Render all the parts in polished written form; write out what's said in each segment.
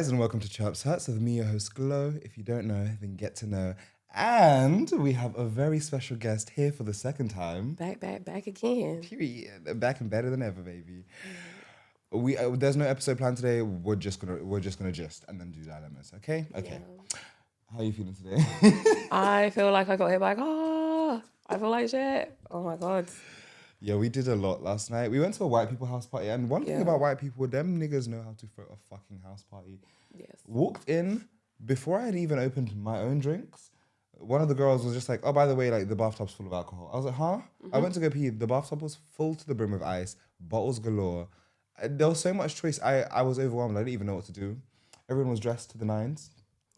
guys, and welcome to Chirpse with me, your host, Glow. If you don't know, then get to know. And we have a very special guest here for the second time. Back again. Period. Back and better than ever, baby. We there's no episode planned today. We're just gonna gist and then do dilemmas. Okay. Yeah. How are you feeling today? I feel like I got hit by a car. I feel like shit. Oh my God. Yeah, we did a lot last night. We went to a white people house party, and one thing about white people, them niggas know how to throw a fucking house party. Yes. Walked in before I had even opened my own drinks. One of the girls was just like, "Oh, by the way, like the bathtub's full of alcohol." I was like, "Huh?" I went to go pee. The bathtub was full to the brim with ice, bottles galore. There was so much choice. I was overwhelmed. I didn't even know what to do. Everyone was dressed to the nines.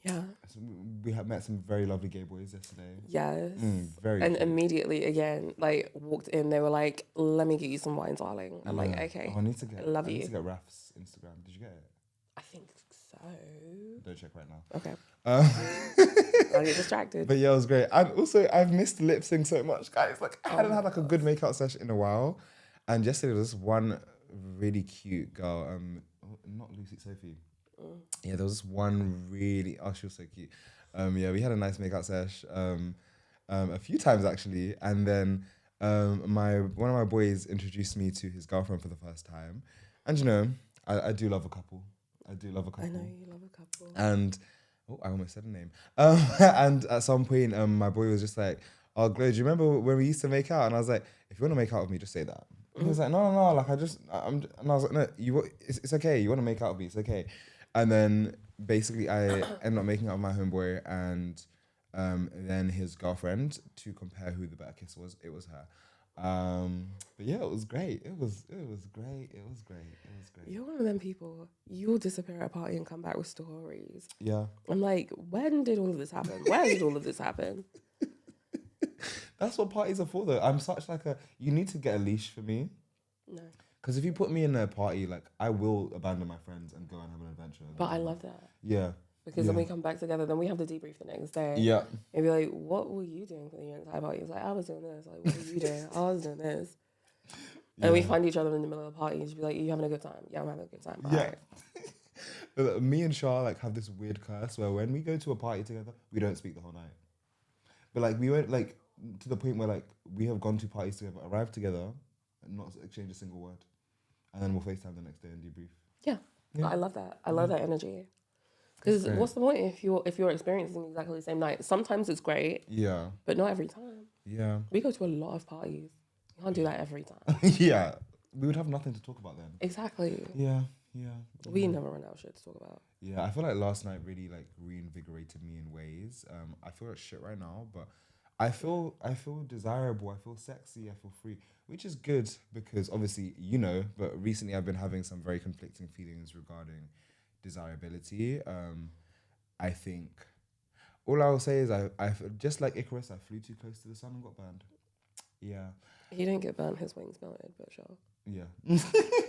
Yeah. So we had met some very lovely gay boys yesterday. Yes. Very. And cute. immediately again, like walked in, they were like, "Let me get you some wine, darling." I'm like, "Okay." Oh, I need to get. Love I you. need to get Raf's Instagram. Did you get it? I think so. Don't check right now. Okay. I'll get distracted. But yeah, it was great. And also, I've missed lip sync so much, guys. Like, I hadn't had like a good makeout session in a while. And yesterday there was this one really cute girl. Not Lucy, Sophie. Yeah, there was this one really. Oh, she was so cute. Yeah, we had a nice makeout sesh. A few times actually, and then one of my boys introduced me to his girlfriend for the first time, and you know, I do love a couple. I do love a couple. I know you love a couple. And I almost said a name. And at some point, my boy was just like, "Oh, Glow, do you remember when we used to make out?" And I was like, "If you want to make out with me, just say that." And he was like, "No, like and I was like, "No, it's okay. You want to make out with me? It's okay." And then basically, I ended up making out with my homeboy and then his girlfriend to compare who the better kiss was. It was her. But yeah, it was great. It was great. It was great. You're one of them people, you'll disappear at a party and come back with stories. Yeah. I'm like, when did all of this happen? Where did all of this happen? That's what parties are for, though. I'm such like you need to get a leash for me. No. Because if you put me in a party, like, I will abandon my friends and go and have an adventure. But I love that. Yeah. Because then we come back together, then we have to debrief the next day. Yeah. And be like, what were you doing for the entire party? It's like, I was doing this. Like, what were you doing? I was doing this. And we find each other in the middle of the party and just be like, you having a good time? Yeah, I'm having a good time. Yeah. Right. Me and Shah like have this weird curse where when we go to a party together, we don't speak the whole night. But like we went like to the point where like we have gone to parties together, arrived together, and not exchanged a single word. And then we'll FaceTime the next day and debrief. Yeah. I love that. I love that energy. Because what's the point if you're experiencing exactly the same night? Sometimes it's great. Yeah. But not every time. Yeah. We go to a lot of parties. You can't do that every time. Yeah. We would have nothing to talk about then. Exactly. Yeah. We never run out of shit to talk about. Yeah, I feel like last night really like reinvigorated me in ways. I feel like shit right now, but I feel desirable, I feel sexy, I feel free, which is good because obviously, you know, but recently I've been having some very conflicting feelings regarding desirability. I think all I will say is I just like Icarus, I flew too close to the sun and got burned. Yeah. He didn't get burnt, his wings melted, but sure. Yeah.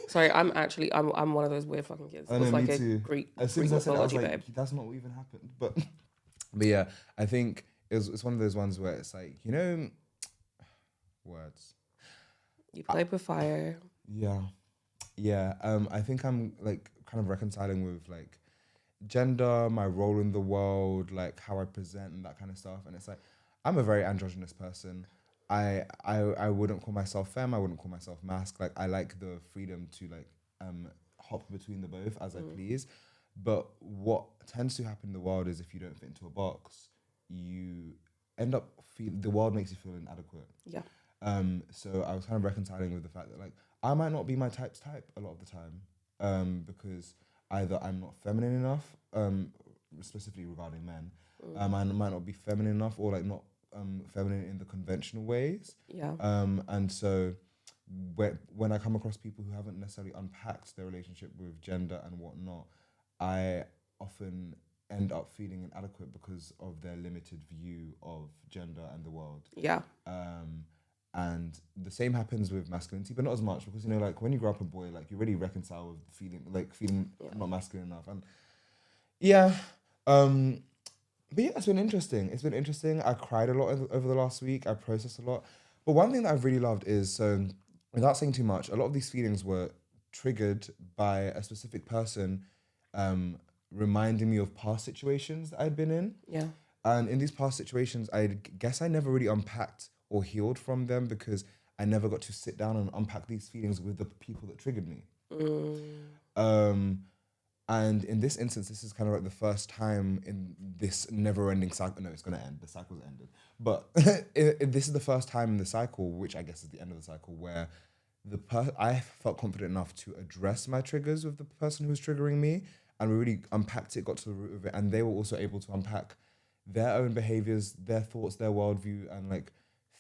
Sorry, I'm one of those weird fucking kids. I know, it's like me a too. Greek As soon as I said it, I was mythology, like, babe. that's not what even happened. But yeah, I think it's one of those ones where it's like, you know, words. You played with fire. Yeah. I think I'm like kind of reconciling with like gender, my role in the world, like how I present and that kind of stuff. And it's like I'm a very androgynous person. I wouldn't call myself femme. I wouldn't call myself masc. Like I like the freedom to like hop between the both as I please. But what tends to happen in the world is if you don't fit into a box, you end up the world makes you feel inadequate. Yeah. So I was kind of reconciling with the fact that like I might not be my type's type a lot of the time, because either I'm not feminine enough, specifically regarding men, I might not be feminine enough or like not feminine in the conventional ways. Yeah. And so when I come across people who haven't necessarily unpacked their relationship with gender and whatnot, I often end up feeling inadequate because of their limited view of gender and the world. Yeah. And the same happens with masculinity, but not as much because, you know, like when you grow up a boy, like you really reconcile with feeling not masculine enough. And yeah, but yeah, it's been interesting. I cried a lot over the last week. I processed a lot. But one thing that I've really loved is, so without saying too much, a lot of these feelings were triggered by a specific person reminding me of past situations that I'd been in. Yeah. And in these past situations, I guess I never really unpacked or healed from them because I never got to sit down and unpack these feelings with the people that triggered me. Um, and in this instance, this is kind of like the first time in this never-ending cycle. No, it's going to end. The cycle's ended. But this is the first time in the cycle, which I guess is the end of the cycle, where I felt confident enough to address my triggers with the person who was triggering me, and we really unpacked it, got to the root of it, and they were also able to unpack their own behaviors, their thoughts, their worldview, and like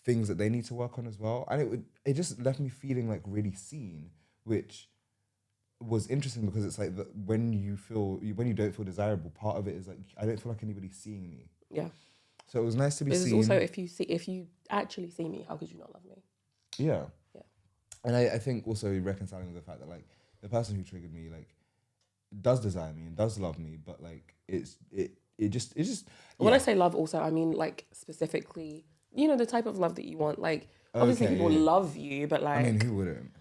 things that they need to work on as well. And it just left me feeling like really seen, which was interesting because it's like when you don't feel desirable, part of it is like I don't feel like anybody's seeing me. Yeah. So it was nice to be seen. Also, if you actually see me, how could you not love me? Yeah. Yeah. And I think also reconciling with the fact that like the person who triggered me like does desire me and does love me, but like it just When I say love, also I mean like specifically, you know, the type of love that you want. Like obviously people love you, but like I mean, who wouldn't?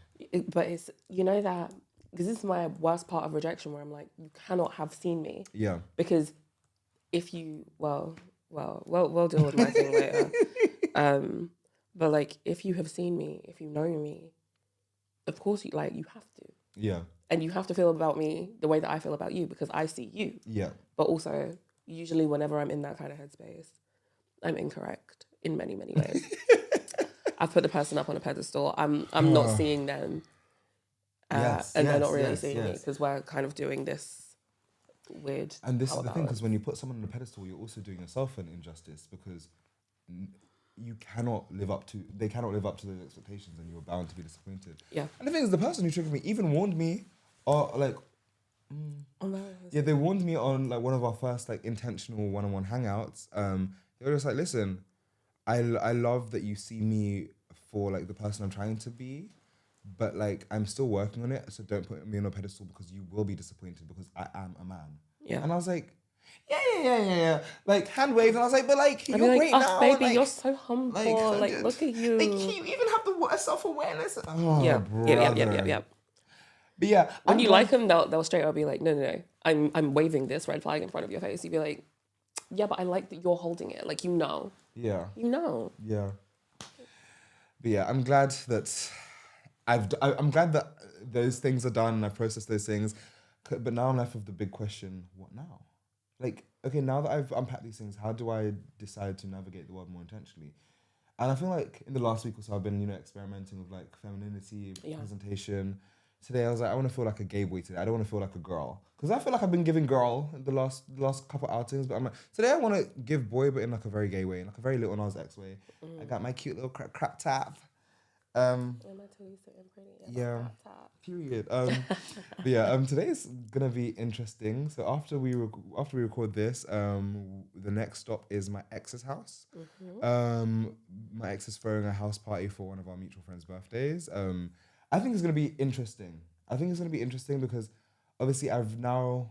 But it's, you know, that because this is my worst part of rejection, where I'm like, you cannot have seen me. Yeah. Because if you we'll deal with my thing later. But like if you have seen me, if you know me, of course you have to. Yeah. And you have to feel about me the way that I feel about you because I see you. Yeah. But also, usually whenever I'm in that kind of headspace, I'm incorrect in many, many ways. I've put the person up on a pedestal. I'm not seeing them. And they're not really seeing me because we're kind of doing this weird. And this is the thing, because when you put someone on a pedestal, you're also doing yourself an injustice because they cannot live up to those expectations, and you're bound to be disappointed. Yeah. And the thing is, the person who triggered me even warned me, they warned me on like one of our first like intentional one-on-one hangouts. They were just like, listen, I love that you see me for like the person I'm trying to be, but like I'm still working on it, so don't put me on a pedestal because you will be disappointed because I am a man. Yeah. And I was like, yeah. Like hand wave, and I was like, but like you're like, great now, baby, like, you're so humble. Like look at you. Like you even have the self-awareness. Oh, yeah. brother. Yeah. But yeah, when you like them, they'll straight up be like, no. I'm waving this red flag in front of your face. You'd be like, yeah, but I like that you're holding it. Like, you know. Yeah. You know. Yeah. But yeah, I'm glad that I'm glad that those things are done and I've processed those things. But now I'm left with the big question, what now? Like, okay, now that I've unpacked these things, how do I decide to navigate the world more intentionally? And I feel like in the last week or so, I've been, experimenting with like femininity, presentation. Today, I was like, I want to feel like a gay boy today. I don't want to feel like a girl. Because I feel like I've been giving girl the last couple outings. But I'm like, today I want to give boy, but in like a very gay way, in like a very Little Nas X way. I got my cute little crap tap. Yeah, period. But yeah, today is gonna be interesting. So after we record this, the next stop is my ex's house. My ex is throwing a house party for one of our mutual friends' birthdays. I think it's gonna be interesting. Because obviously I've now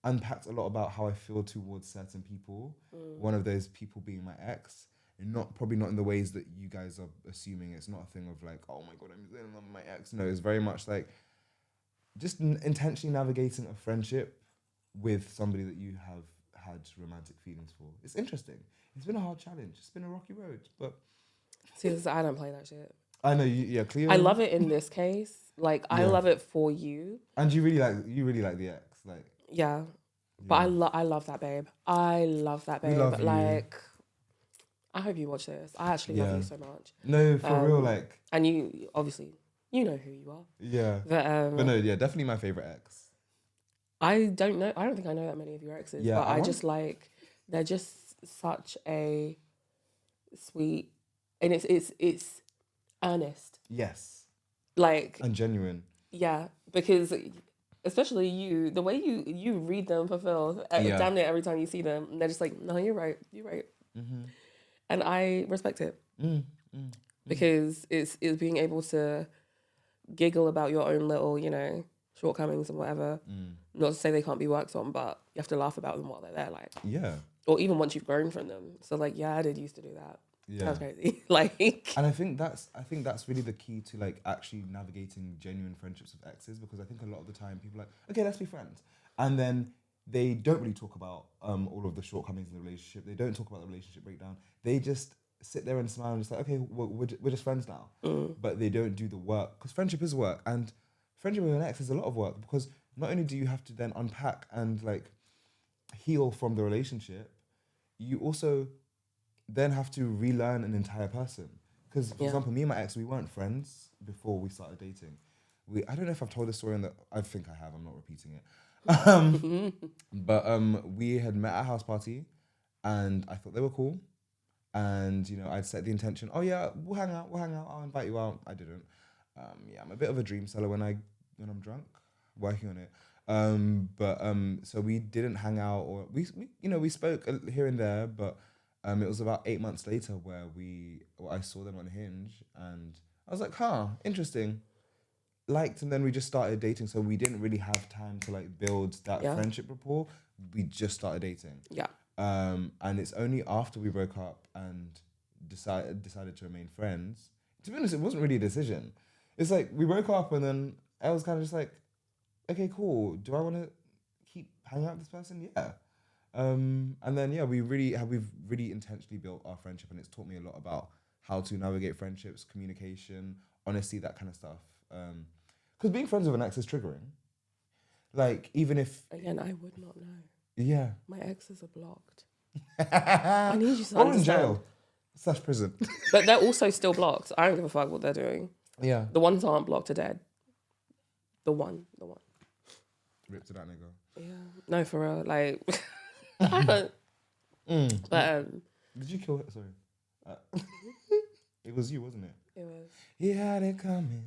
unpacked a lot about how I feel towards certain people. One of those people being my ex. And probably not in the ways that you guys are assuming. It's not a thing of like, oh my God, I'm in love with my ex. No, it's very much like just intentionally navigating a friendship with somebody that you have had romantic feelings for. It's interesting. It's been a hard challenge. It's been a rocky road, but see, I don't play that shit. I know Cleo. I love it in this case. Like I love it for you. And you really like the ex, like But I love that babe. I love that babe. We love but you. like, I hope you watch this. I actually love you so much. No, for real, like. And you obviously you know who you are. Yeah. But no, definitely my favorite ex. I don't think I know that many of your exes. Yeah, but I just like they're just such a sweet, and it's earnest. Yes. Like and genuine. Yeah, because especially you, the way you read them fulfilled damn near every time you see them, and they're just like, no, you're right. Mm-hmm. And I respect it because it's being able to giggle about your own little, shortcomings and whatever. Not to say they can't be worked on, but you have to laugh about them while they're there, like or even once you've grown from them. So like, I did used to do that. Yeah, that's crazy. And I think that's really the key to like actually navigating genuine friendships with exes, because I think a lot of the time people are like, okay, let's be friends, and then they don't really talk about all of the shortcomings in the relationship. They don't talk about the relationship breakdown. They just sit there and smile and just like, okay, we're just friends now. But they don't do the work, because friendship is work, and friendship with an ex is a lot of work, because not only do you have to then unpack and like heal from the relationship, you also then have to relearn an entire person. Because, for example, me and my ex, we weren't friends before we started dating. I don't know if I've told this story, I think I have, I'm not repeating it. But we had met at a house party, and I thought they were cool. And, you know, I'd set the intention, oh yeah, we'll hang out, I'll invite you out. I didn't. Yeah, I'm a bit of a dream seller when I'm drunk, working on it. So we didn't hang out, or we spoke here and there, but it was about 8 months later where I saw them on Hinge, and I was like, huh, interesting. Liked, and then we just started dating, so we didn't really have time to like build that friendship rapport. We just started dating. Yeah. And it's only after we broke up and decided to remain friends. To be honest, it wasn't really a decision. It's like we broke up, and then I was kind of just like, okay, cool. Do I want to keep hanging out with this person? Yeah. And then we've really intentionally built our friendship, and it's taught me a lot about how to navigate friendships, communication, honesty, that kind of stuff. Because being friends with an ex is triggering. Like, even if... Again, I would not know. Yeah. My exes are blocked. I need you to understand. Or in jail. / prison. But they're also still blocked. I don't give a fuck what they're doing. Yeah. The ones that aren't blocked are dead. The one. Rip to that nigga. Yeah. No, for real. Like, I don't... But, Did you kill her? Sorry. It was you, wasn't it? It was. He had it coming.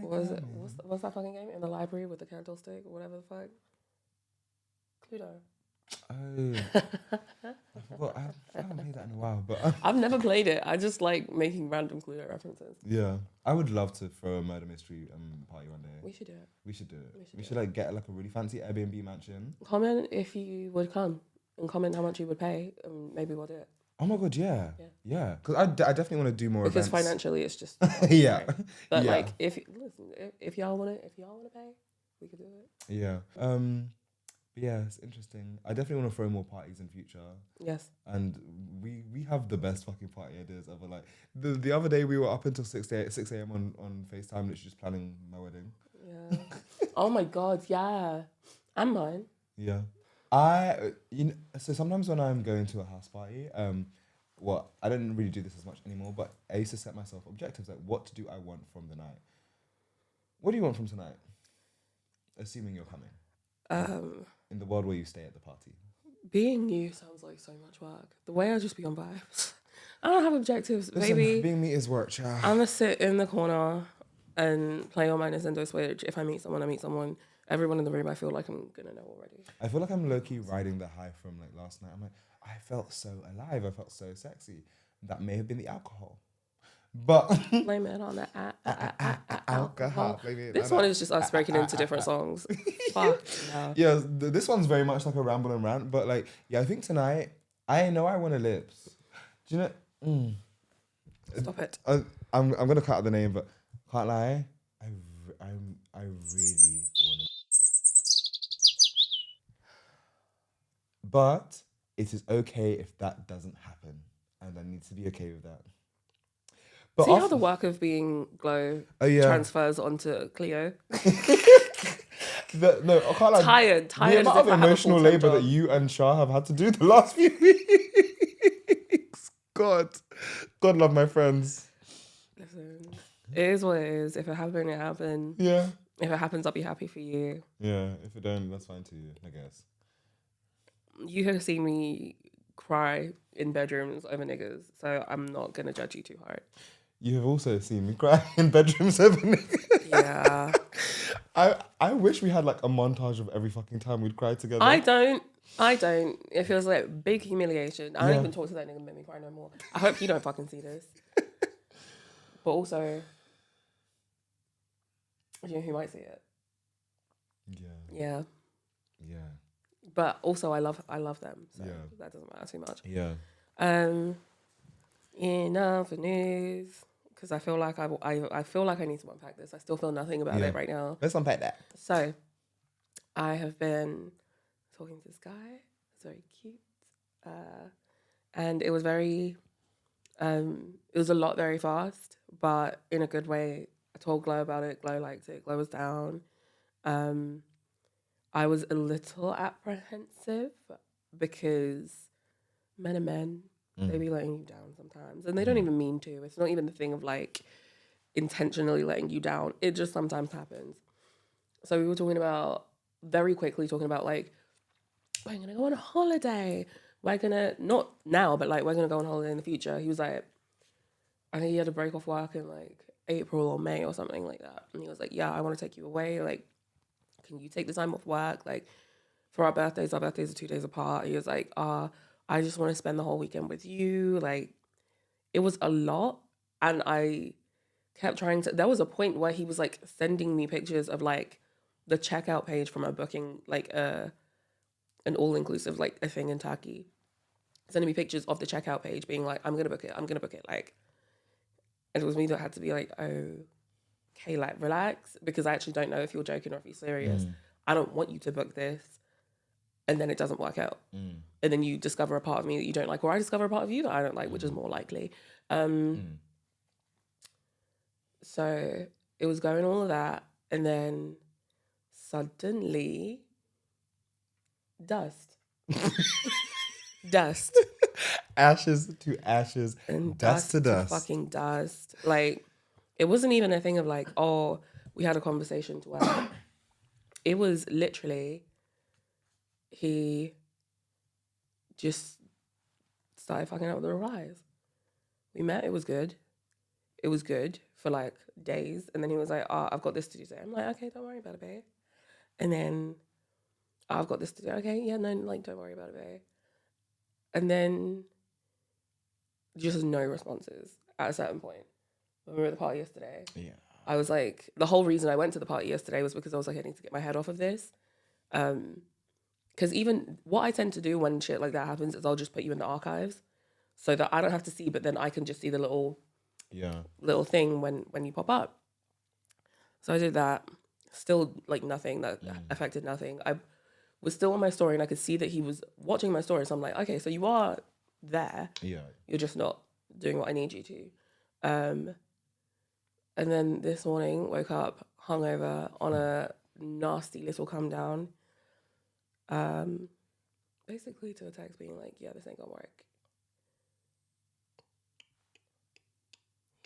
What's that fucking game? In the library with the candlestick or whatever the fuck? Cluedo. Oh. I forgot. I haven't played that in a while, but... I've never played it. I just like making random Cluedo references. Yeah. I would love to throw a murder mystery party one day. We should do it. We should like get like a really fancy Airbnb mansion. Comment if you would come, and comment how much you would pay, and maybe we'll do it. Oh my god, yeah. Because I definitely want to do more because events. Financially it's just yeah. But like if y'all want to pay, we could do it. Yeah. But yeah, it's interesting. I definitely want to throw more parties in future. Yes. And we have the best fucking party ideas ever. Like the other day we were up until 6 a.m. on FaceTime, literally just planning my wedding. Yeah. Oh my god, yeah. And mine. Yeah. So sometimes when I'm going to a house party, I don't really do this as much anymore, but I used to set myself objectives, like what do I want from the night? What do you want from tonight? Assuming you're coming. In the world where you stay at the party. Being you sounds like so much work. The way I just be on vibes. I don't have objectives, Listen, baby. Being me is work, child. I'm gonna sit in the corner and play on my Nintendo Switch. If I meet someone, I meet someone. Everyone in the room, I feel like I'm gonna know already. I feel like I'm low-key riding the high from like last night. I'm like, I felt so alive. I felt so sexy. That may have been the alcohol. But blame it on the alcohol. This one is just us breaking into different songs. Fuck no. Yeah, this one's very much like a ramble and rant. But like, yeah, I think tonight I know I want a lips. Do you know? Stop it. I'm gonna cut out the name, but can't lie. I really want to. But it is okay if that doesn't happen, and I need to be okay with that. But see how the work of being Glow transfers onto Cleo? No, I can't lie. Tired. The amount of emotional labour that you and Shah have had to do the last few weeks. God love my friends. Listen, it is what it is. If it happened, it happened. Yeah. If it happens, I'll be happy for you. Yeah. If it don't, that's fine too, I guess. You have seen me cry in bedrooms over niggas, so I'm not gonna judge you too hard. You have also seen me cry in bedrooms over niggas. Yeah. I wish we had like a montage of every fucking time we'd cry together. I don't. It feels like big humiliation. I don't even talk to that nigga and make me cry no more. I hope you don't fucking see this. But also, you know who might see it? Yeah. But also, I love them. So that doesn't matter too much. Yeah. Enough news. Because I feel like I feel like I need to unpack this. I still feel nothing about it right now. Let's unpack that. So, I have been talking to this guy. It's very cute. And it was very, it was a lot very fast, but in a good way. I told Glow about it. Glow liked it. Glow was down. I was a little apprehensive because men are men. They be letting you down sometimes. And they don't even mean to. It's not even the thing of like intentionally letting you down. It just sometimes happens. So we were talking about, very quickly talking about like, we're going to go on a holiday. We're going to, not now, but like we're going to go on holiday in the future. He was like, I think he had a break off work in like April or May or something like that. And he was like, yeah, I want to take you away. Like, can you take the time off work? Like, for our birthdays are 2 days apart. He was like, I just want to spend the whole weekend with you. Like, it was a lot. And I kept trying to, there was a point where he was like sending me pictures of like the checkout page from a booking, like an all-inclusive, like a thing in Turkey. Sending me pictures of the checkout page being like, I'm going to book it. Like, and it was me that had to be like, okay, like relax, because I actually don't know if you're joking or if you're serious. I don't want you to book this and then it doesn't work out. And then you discover a part of me that you don't like, or I discover a part of you that I don't like, which is more likely. So it was going all of that. And then suddenly, dust. Dust. Ashes to ashes, And dust to dust. fucking dust. Like, it wasn't even a thing of like, oh, we had a conversation to where it was literally, he just started fucking out with the replies. We met, it was good. It was good for like days. And then he was like, oh, I've got this to do today. I'm like, okay, don't worry about it, babe. And then I've got this to do. Okay, yeah, no, like, don't worry about it, babe. And then just no responses at a certain point. When we were at the party yesterday, I was like, the whole reason I went to the party yesterday was because I was like, I need to get my head off of this. Because even what I tend to do when shit like that happens is I'll just put you in the archives so that I don't have to see, but then I can just see the little thing when you pop up. So I did that. Still like nothing, that affected nothing. I was still on my story and I could see that he was watching my story. So I'm like, okay, so you are there. Yeah. You're just not doing what I need you to. And then this morning, woke up hungover on a nasty little come down. Basically to a text being like, yeah, this ain't gonna work.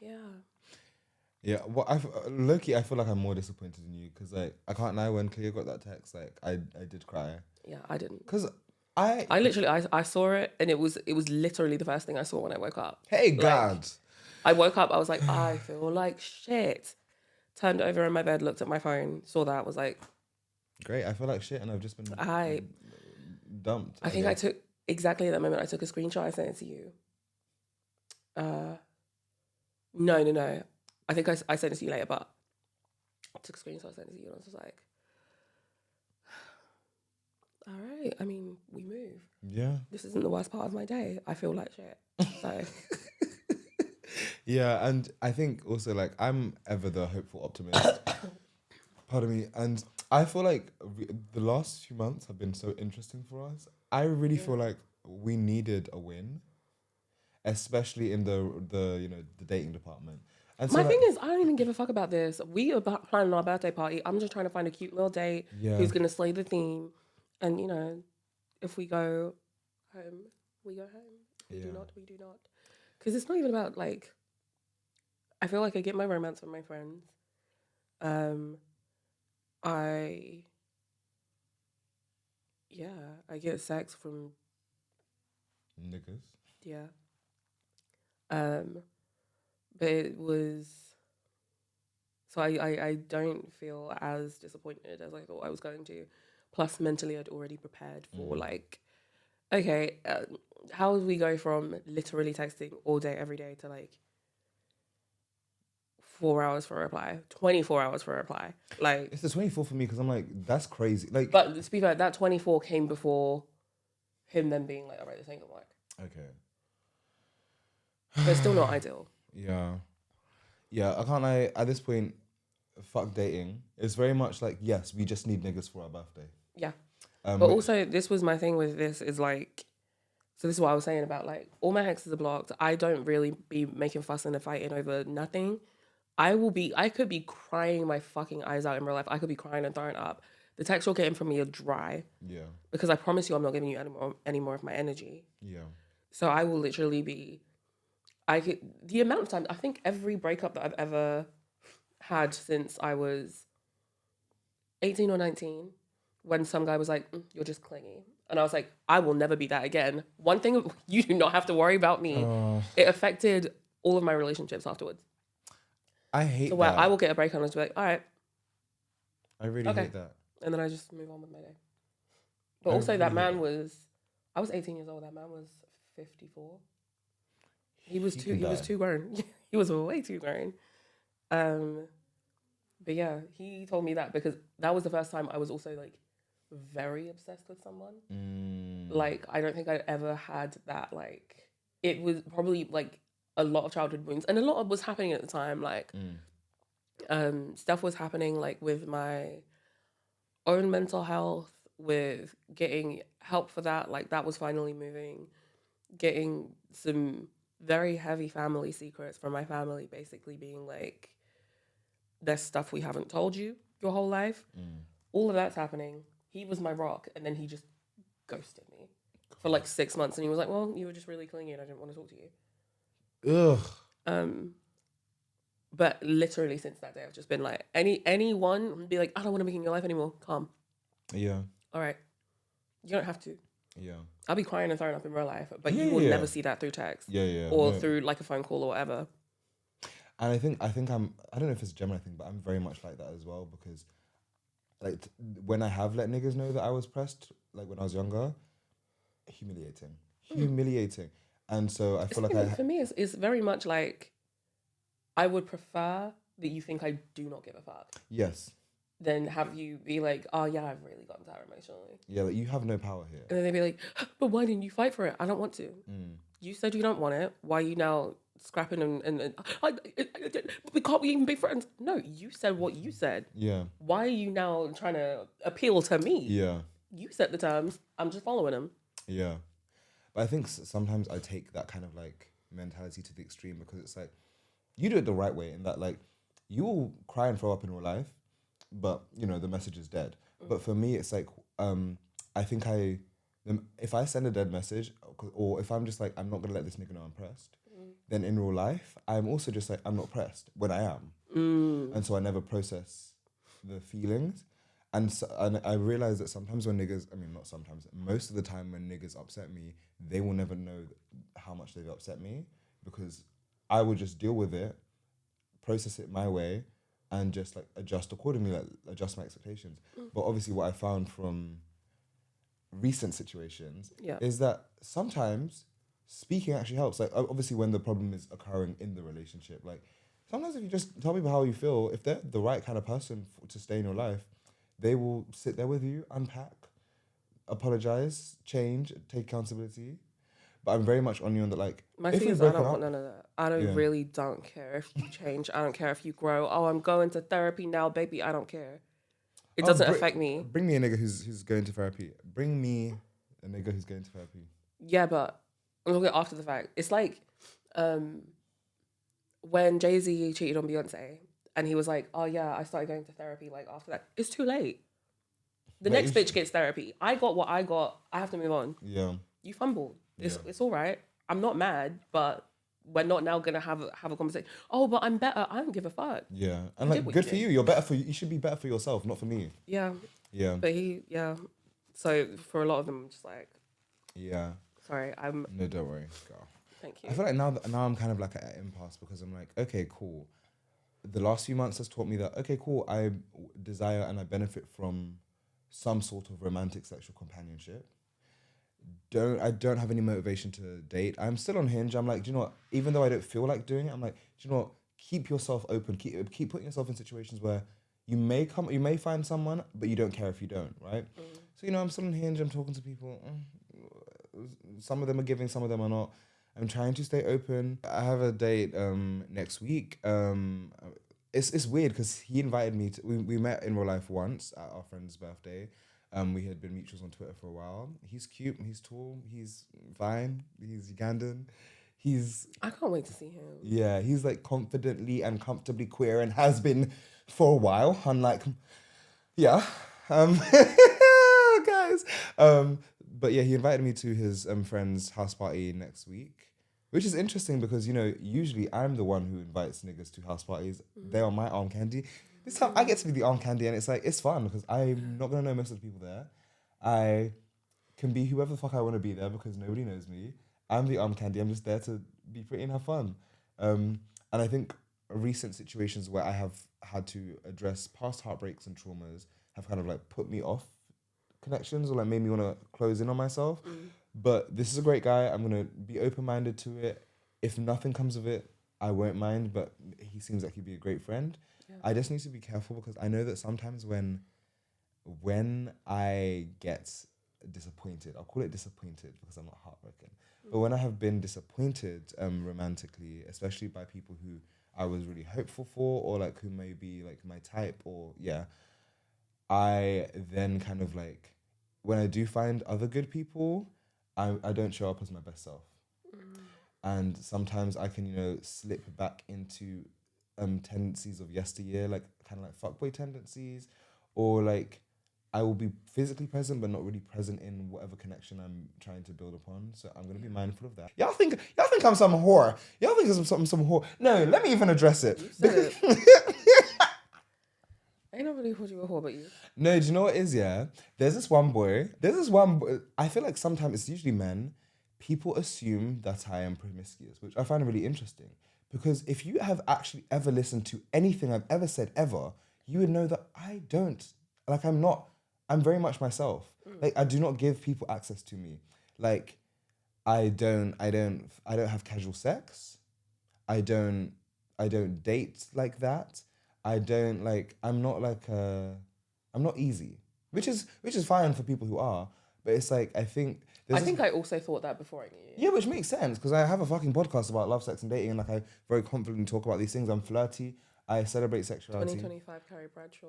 Yeah. Yeah, well, low-key, I feel like I'm more disappointed in you because, like, I can't lie, when Cleo got that text, like, I did cry. Yeah, I didn't. Because I literally, I saw it, and it was literally the first thing I saw when I woke up. Hey, like, God. I woke up, I was like, I feel like shit. Turned over in my bed, looked at my phone, saw that, was like... Great, I feel like shit, and I've just been dumped. I think I took, exactly at that moment, I took a screenshot, I sent it to you. No. I think I sent it to you later, but I took a screenshot, I sent it to you, and I was just like, all right, I mean, we move. Yeah. This isn't the worst part of my day. I feel like shit. So. Yeah, and I think also, like, I'm ever the hopeful optimist. Pardon me. And I feel like the last few months have been so interesting for us. I really feel like we needed a win, especially in the dating department. And my thing is, I don't even give a fuck about this. We are planning our birthday party. I'm just trying to find a cute little date who's going to slay the theme. And, you know, if we go home, we go home. If we do not, we do not. Because it's not even about, like... I feel like I get my romance from my friends. I get sex from... niggas. Yeah. But it was... So I don't feel as disappointed as I thought I was going to. Plus, mentally, I'd already prepared for, like, okay, how would we go from literally texting all day, every day to, like, 4 hours for a reply, 24 hours for a reply? Like, it's the 24 for me because I'm like, that's crazy. Like, but to be fair, that 24 came before him then being like, all right, this ain't gonna work. Okay. But it's still not ideal. Yeah, I can't lie. At this point, fuck dating. It's very much like, yes, we just need niggas for our birthday. Yeah. But also, this was my thing with this is like, so this is what I was saying about like all my exes are blocked. I don't really be making fuss and fighting over nothing. I could be crying my fucking eyes out in real life. I could be crying and throwing up. The texts you're getting from me are dry. Yeah. Because I promise you I'm not giving you any more of my energy. Yeah. So I will literally be, the amount of time, I think every breakup that I've ever had since I was 18 or 19, when some guy was like, you're just clingy. And I was like, I will never be that again. One thing, you do not have to worry about me. It affected all of my relationships afterwards. I hate so that. I will get a break and I'll just be like, all right. I really hate that. And then I just move on with my day. But also really that man I was 18 years old. That man was 54. He was too grown. He was way too grown. But yeah, he told me that because that was the first time I was also like very obsessed with someone. Like, I don't think I'd ever had that. Like, it was probably like a lot of childhood wounds, and a lot of was happening at the time. Like, stuff was happening like with my own mental health, with getting help for that. Like, that was finally moving, getting some very heavy family secrets from my family, basically being like, there's stuff we haven't told you your whole life. All of that's happening. He was my rock, and then he just ghosted me for like 6 months, and he was like, well, you were just really clingy and I didn't want to talk to you. Ugh. But literally since that day, I've just been like, anyone be like, I don't want to be in your life anymore. Calm. Yeah. All right. You don't have to. Yeah. I'll be crying and throwing up in real life, but you will never see that through text. Yeah. Or through like a phone call or whatever. And I think I don't know if it's a Gemini thing, but I'm very much like that as well, because like when I have let niggas know that I was pressed, like when I was younger, humiliating. And so I feel like for me, it's very much like, I would prefer that you think I do not give a fuck. Yes. Then have you be like, oh yeah, I've really gotten tired emotionally. Yeah, like you have no power here. And then they'd be like, but why didn't you fight for it? I don't want to. You said you don't want it. Why are you now scrapping and we can't even be friends? No, you said what you said. Yeah. Why are you now trying to appeal to me? Yeah. You set the terms. I'm just following them. Yeah. But I think sometimes I take that kind of like mentality to the extreme, because it's like, you do it the right way in that like, you will cry and throw up in real life, but you know, the message is dead. But for me, it's like, I think if I send a dead message, or if I'm just like, I'm not gonna let this nigga know I'm pressed, then in real life, I'm also just like, I'm not pressed when I am. And so I never process the feelings. And I realize that sometimes when niggas, not sometimes, most of the time when niggas upset me, they will never know how much they've upset me, because I would just deal with it, process it my way, and just like adjust accordingly, like adjust my expectations. But obviously what I found from recent situations is that sometimes speaking actually helps. Like obviously when the problem is occurring in the relationship, like sometimes if you just tell people how you feel, if they're the right kind of person to stay in your life, they will sit there with you, unpack, apologize, change, take accountability. But I'm very much on you on that, like, my thing is I don't want none of that. I really don't care if you change. I don't care if you grow. Oh, I'm going to therapy now, baby. I don't care. It doesn't affect me. Bring me a nigga who's going to therapy. Bring me a nigga who's going to therapy. Yeah, but I'm looking after the fact. It's like when Jay-Z cheated on Beyonce, and he was like, oh yeah, I started going to therapy like after that. It's too late. The next bitch gets therapy. I got what I got. I have to move on. Yeah. You fumbled. It's all right. I'm not mad, but we're not now gonna have a conversation. Oh, but I'm better. I don't give a fuck. Yeah, and like, good for you. You're better for you. You should be better for yourself, not for me. Yeah. Yeah. But so for a lot of them, I'm just like. Yeah. Sorry, I'm. No, don't worry, girl. Thank you. I feel like now I'm kind of like at an impasse, because I'm like, okay, cool. The last few months has taught me that, okay, cool, I desire and I benefit from some sort of romantic sexual companionship. I don't have any motivation to date. I'm still on Hinge. I'm like, do you know what? Even though I don't feel like doing it, I'm like, do you know what? Keep yourself open. Keep putting yourself in situations where you may find someone, but you don't care if you don't, right? So, I'm still on Hinge. I'm talking to people. Some of them are giving, some of them are not. I'm trying to stay open. I have a date next week. It's weird because he invited me to. We met in real life once at our friend's birthday. We had been mutuals on Twitter for a while. He's cute. He's tall. He's fine. He's Ugandan. I can't wait to see him. Yeah, he's like confidently and comfortably queer and has been for a while. Unlike, yeah, guys. But yeah, he invited me to his friend's house party next week, which is interesting because, you know, usually I'm the one who invites niggas to house parties. They are my arm candy. This time I get to be the arm candy, and it's like, it's fun because I'm not gonna know most of the people there. I can be whoever the fuck I want to be there because nobody knows me. I'm the arm candy. I'm just there to be pretty and have fun. And I think recent situations where I have had to address past heartbreaks and traumas have kind of like put me off connections or like made me want to close in on myself. But this is a great guy. I'm going to be open-minded to it. If nothing comes of it, I won't mind, but he seems like he'd be a great friend. Yeah. I just need to be careful because I know that sometimes when I get disappointed, I'll call it disappointed because I'm not heartbroken, but when I have been disappointed romantically, especially by people who I was really hopeful for or like who may be like my type or I then kind of like, when I do find other good people, I don't show up as my best self. And sometimes I can, you know, slip back into tendencies of yesteryear, like kind of like fuckboy tendencies, or like I will be physically present but not really present in whatever connection I'm trying to build upon. So I'm gonna be mindful of that. Y'all think I'm some whore. Y'all think I'm some whore. No, let me even address it. You said ain't nobody called you a whore but you. No, do you know what it is, yeah? There's this one boy, I feel like sometimes it's usually men, people assume that I am promiscuous, which I find really interesting. Because if you have actually ever listened to anything I've ever said ever, you would know that I don't. Like, I'm very much myself. Like, I do not give people access to me. Like, I don't have casual sex. I don't date like that. I'm not easy, which is fine for people who are, but it's like, I think I also thought that before I knew you. Yeah, which makes sense because I have a fucking podcast about love, sex, and dating, and like I very confidently talk about these things. I'm flirty. I celebrate sexuality. 2025 Carrie Bradshaw.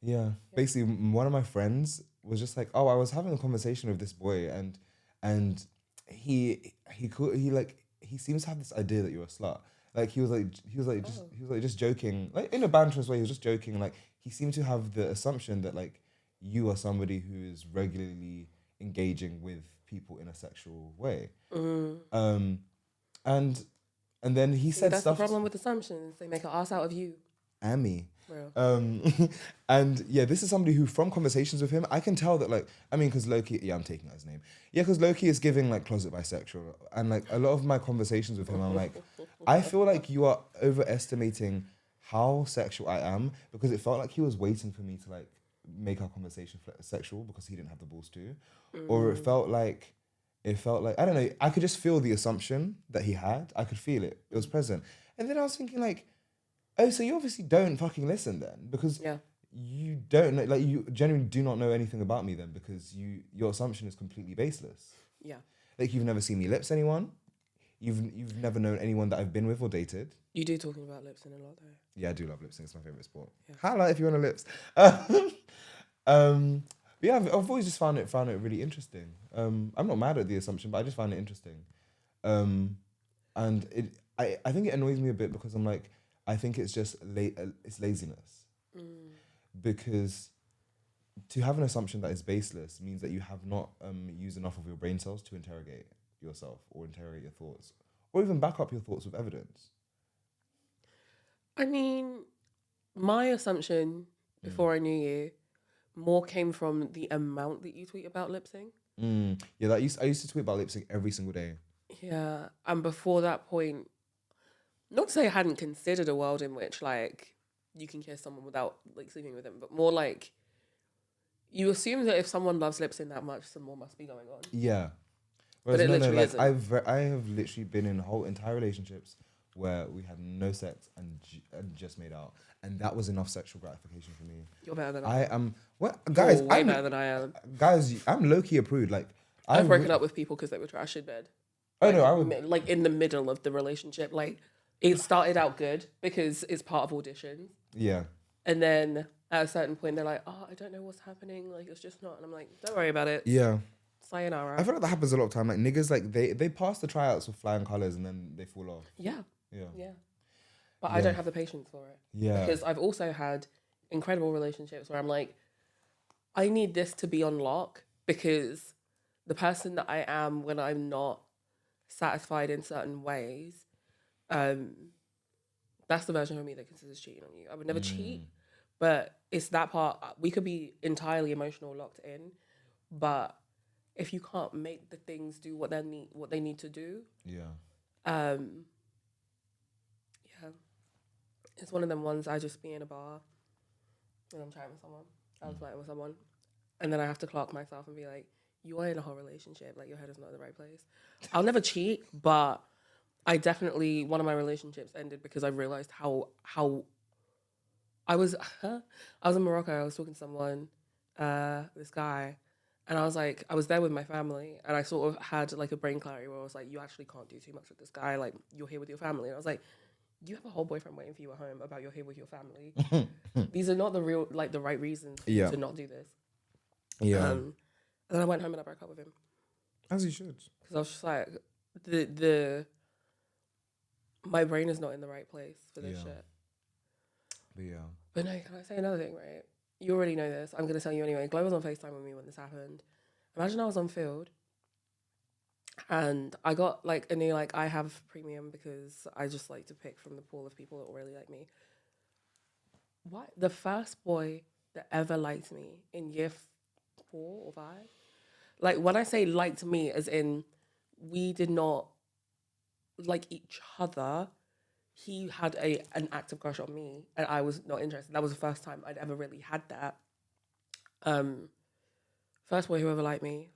Yeah. Basically, one of my friends was just like, "Oh, I was having a conversation with this boy, and he seems to have this idea that you're a slut." Like he was just joking, like in a banterous way. He was just joking. Like he seemed to have the assumption that like you are somebody who is regularly engaging with people in a sexual way. And then he said that's stuff. The problem with assumptions. They make an ass out of you. And me. Real. And yeah, this is somebody who, from conversations with him, I can tell that like, I mean, because Loki, yeah, I'm taking out his name. Yeah, because Loki is giving like closet bisexual. And like a lot of my conversations with him, I'm like, I feel like you are overestimating how sexual I am, because it felt like he was waiting for me to like make our conversation sexual because he didn't have the balls to. Or it felt like, I don't know, I could just feel the assumption that he had. I could feel it. It was present. And then I was thinking like, oh, so you obviously don't fucking listen then, because you don't know, like you genuinely do not know anything about me then, because your assumption is completely baseless. Yeah. Like you've never seen me lips anyone. You've never known anyone that I've been with or dated. You do talking about lip sync a lot though. Yeah, I do love lip sync. It's my favorite sport. Yeah. Highlight if you want a lips. But yeah, I've always just found it really interesting. I'm not mad at the assumption, but I just find it interesting. And I think it annoys me a bit because I'm like, I think it's just it's laziness. Because to have an assumption that is baseless means that you have not used enough of your brain cells to interrogate yourself or interrogate your thoughts or even back up your thoughts with evidence. I mean, my assumption before I knew you more came from the amount that you tweet about lip sync. Yeah, I used to tweet about lip sync every single day. Yeah, and before that point, not to say I hadn't considered a world in which like you can kiss someone without like sleeping with them, but more like you assume that if someone loves lip sync that much, some more must be going on. Yeah. Whereas but it literally isn't. I have literally been in entire relationships where we had no sex and just made out, and that was enough sexual gratification for me. You're better than I am. I am. What, guys? You're way better than I am. Guys, I'm low-key a prude. Like I've broken up with people because they were trash in bed. Oh no, I would like in the middle of the relationship. Like it started out good because it's part of audition. Yeah. And then at a certain point they're like, oh, I don't know what's happening. Like, it's just not. And I'm like, don't worry about it. Yeah. Sayonara. I feel like that happens a lot of time. Like niggas, like they pass the tryouts with flying colours and then they fall off. Yeah. Yeah. Yeah. But Yeah. I don't have the patience for it. Yeah. Because I've also had incredible relationships where I'm like, I need this to be on lock because the person that I am when I'm not satisfied in certain ways, that's the version of me that considers cheating on you. I would never cheat, but it's that part. We could be entirely emotional, locked in, but if you can't make the things do what they need to do, yeah, it's one of them ones. I just be in a bar and I'm chatting with someone, I'm flirting with someone, and then I have to clock myself and be like, you are in a whole relationship, like your head is not in the right place. I'll never cheat, but I definitely, one of my relationships ended because I realized how I was in Morocco. I was talking to someone, this guy, and I was like, I was there with my family, and I sort of had like a brain clarity where I was like, you actually can't do too much with this guy. Like, you're here with your family. And I was like, you have a whole boyfriend waiting for you at home about you're here with your family. These are not the real, like the right reasons to not do this. Yeah. And then I went home and I broke up with him. As you should. Because I was just like, my brain is not in the right place for this shit. But yeah. But no, can I say another thing, right? You already know this. I'm going to tell you anyway. Glo was on FaceTime with me when this happened. Imagine I was on field and I got like a new, like, I have premium because I just like to pick from the pool of people that really like me. What? The first boy that ever liked me in year 4 or 5? Like, when I say liked me, as in we did not like each other. He had an active crush on me and I was not interested. That was the first time I'd ever really had that. First boy who ever liked me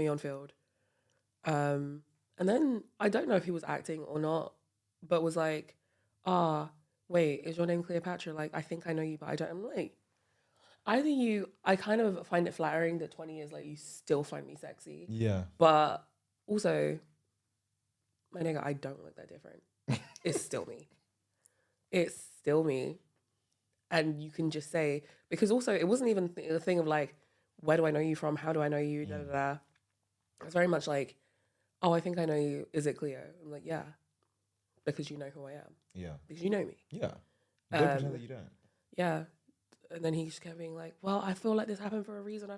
on field. And then I don't know if he was acting or not, but was like, wait, is your name Cleopatra? Like, I think I know you, but I don't. I'm like, I kind of find it flattering that 20 years later you still find me sexy. Yeah. But also, my nigga, I don't look that different. It's still me. It's still me. And you can just say, because also it wasn't even a thing of like, where do I know you from? How do I know you? Da, da, da. It's very much like, oh, I think I know you. Is it Cleo? I'm like, yeah. Because you know who I am. Yeah. Because you know me. Yeah. Don't pretend that you don't. Yeah. And then he just kept being like, well, I feel like this happened for a reason. No,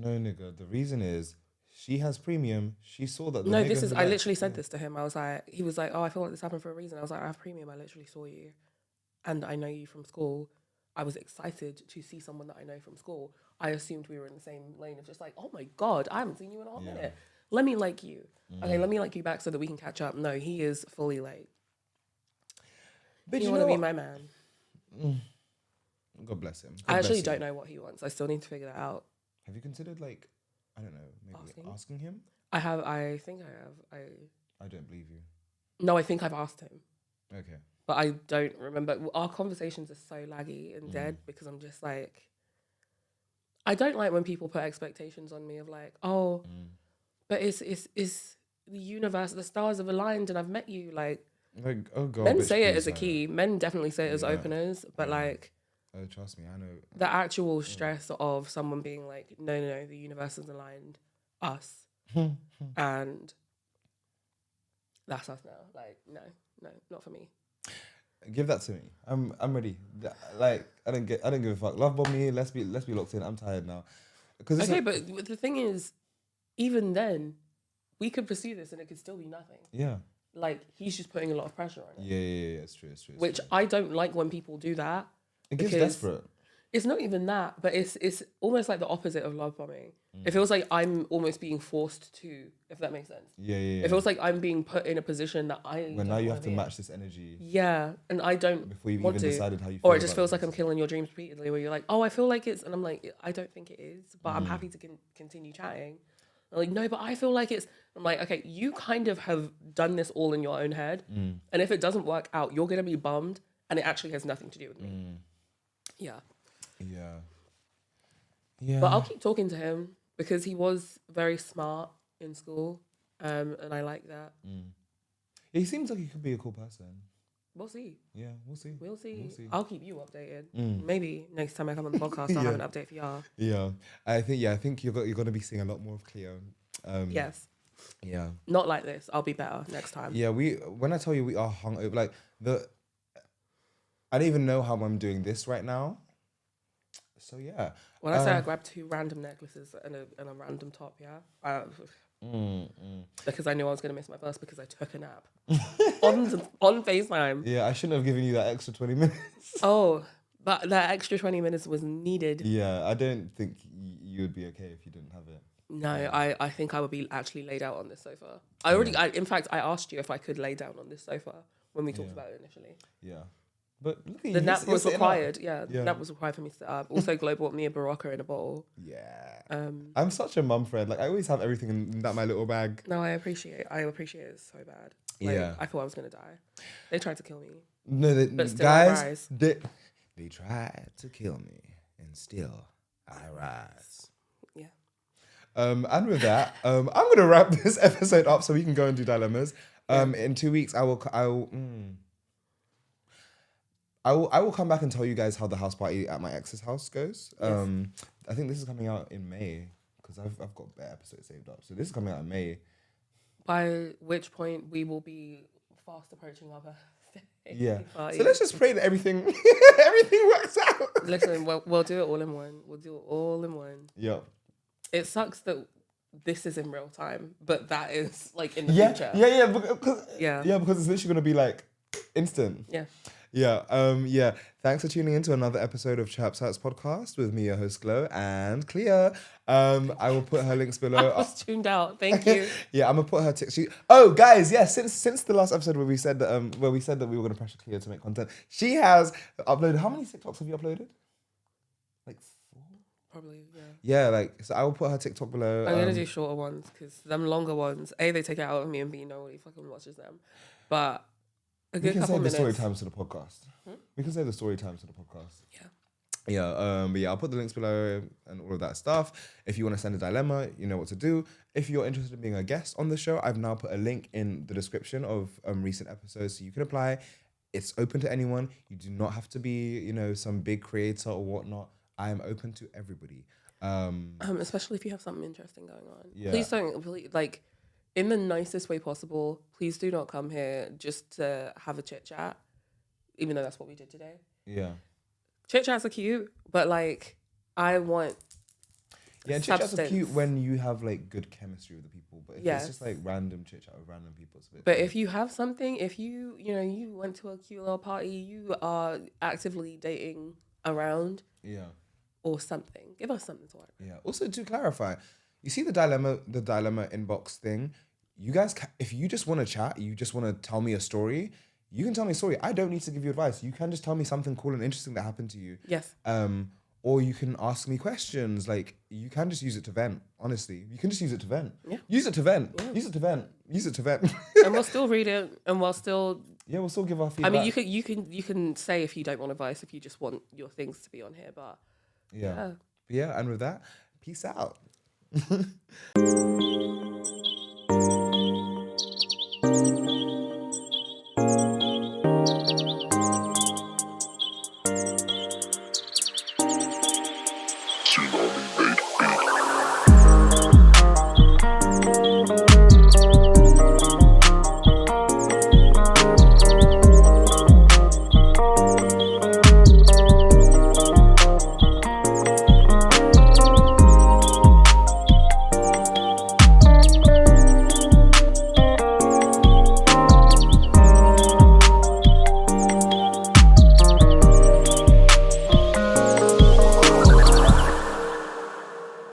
nigga. The reason is she has premium. She saw that. No, this is, I literally said this to him. I was like, he was like, oh, I feel like this happened for a reason. I was like, I have premium. I literally saw you. And I know you from school. I was excited to see someone that I know from school. I assumed we were in the same lane of just like, oh my God, I haven't seen you in a hot minute. Let me like you. Okay, let me like you back so that we can catch up. No, he is fully like, but you want to be my man. God bless him. I actually don't know what he wants. I still need to figure that out. Have you considered, like, I don't know, maybe asking him? I think I have. I don't believe you. No, I think I've asked him. Okay. But I don't remember. Our conversations are so laggy and dead because I'm just like, I don't like when people put expectations on me of like, oh, but it's the universe, the stars have aligned and I've met you. Like oh God. Men say it as a key. Men definitely say it as openers, but like, oh, trust me, I know. The actual stress of someone being like, no, the universe has aligned us. And that's us now. Like, no, not for me. Give that to me. I'm ready. Like, I don't give a fuck. Love bomb me. Let's be locked in. I'm tired now. Okay, but the thing is, even then, we could pursue this and it could still be nothing. Yeah. Like, he's just putting a lot of pressure on it. Yeah. It's true. Which I don't like when people do that. It gets desperate. It's not even that, but it's almost like the opposite of love bombing. It feels like I'm almost being forced to, if that makes sense. Yeah. It feels like I'm being put in a position that When now you have to match this energy. Yeah, and I don't before you've want even to. decided how you feel. Or it just feels like I'm killing your dreams repeatedly, where you're like, oh, I feel like it's, and I'm like, I don't think it is, but I'm happy to continue chatting. I'm like, no, but I feel like it's. I'm like, okay, you kind of have done this all in your own head, and if it doesn't work out, you're gonna be bummed, and it actually has nothing to do with me. Yeah. But I'll keep talking to him because he was very smart in school, and I like that. Yeah, he seems like he could be a cool person. We'll see. Yeah, we'll see. We'll see. We'll see. I'll keep you updated. Maybe next time I come on the podcast, I'll have an update for y'all. Yeah, I think you're going to be seeing a lot more of Cleo. Yes. Yeah. Not like this. I'll be better next time. Yeah, when I tell you we are hungover, like I don't even know how I'm doing this right now. So yeah. When I say I grabbed 2 random necklaces and a random top, because I knew I was gonna miss my bus because I took a nap on FaceTime. Yeah, I shouldn't have given you that extra 20 minutes. Oh, but that extra 20 minutes was needed. Yeah, I don't think you would be okay if you didn't have it. No, I think I would be actually laid out on this sofa. In fact, I asked you if I could lay down on this sofa when we talked about it initially. Yeah. But look at you. The nap was required. Yeah. The nap was required for me to sit up. Also, Glo bought me a Barocca in a bottle. Yeah. I'm such a mum friend. Like, I always have everything in that my little bag. No, I appreciate it so bad. Like, I thought I was going to die. They tried to kill me. No, but still guys, they tried to kill me, and still I rise. Yeah. And with that, I'm going to wrap this episode up so we can go and do dilemmas. In 2 weeks, I will come back and tell you guys how the house party at my ex's house goes. Yes. I think this is coming out in May because I've got bare episodes saved up. So this is coming out in May. By which point we will be fast approaching our birthday. Yeah. Party. So let's just pray that everything works out. Listen, we'll do it all in one. We'll do it all in one. Yeah. It sucks that this is in real time, but that is like in the future. Yeah, because it's literally gonna be like instant. Yeah. Yeah. Thanks for tuning in to another episode of Chirpse podcast with me, your host Glo, and Cleo. I will put her links below. I was tuned out. Thank you. Yeah, I'm gonna put her. Oh, guys, yeah. Since the last episode where we said that we were gonna pressure Cleo to make content, she has uploaded. How many TikToks have you uploaded? Like 4? Probably, yeah. Yeah, like so. I will put her TikTok below. I'm gonna do shorter ones because them longer ones, A, they take it out of me, and B, nobody fucking watches them. But a good couple minutes. We can save the story times to the podcast. We can save the story times to the podcast. Yeah. Yeah, but yeah, I'll put the links below and all of that stuff. If you want to send a dilemma, you know what to do. If you're interested in being a guest on the show, I've now put a link in the description of recent episodes so you can apply. It's open to anyone. You do not have to be, some big creator or whatnot. I am open to everybody. Especially if you have something interesting going on. Yeah. Please don't, like, in the nicest way possible, please do not come here just to have a chit chat, even though that's what we did today. Yeah. Chit chats are cute, but like, I want. Yeah, chit chats are cute when you have like good chemistry with the people. But if it's just like random chit chat with random people, it's a bit. But if you have something, if you went to a cute little party, you are actively dating around. Yeah. Or something. Give us something to work. Yeah. Also, to clarify, you see the dilemma inbox thing. You guys, if you just want to chat, you just want to tell me a story, you can tell me a story. I don't need to give you advice. You can just tell me something cool and interesting that happened to you. Yes. Or you can ask me questions. Like, you can just use it to vent. Honestly, you can just use it to vent. Yeah. Use it to vent. Yeah. Use it to vent. Use it to vent. And we'll still read it, and we'll still. Yeah, we'll still give our feedback. I mean, you can say if you don't want advice, if you just want your things to be on here, but. Yeah. And with that, peace out.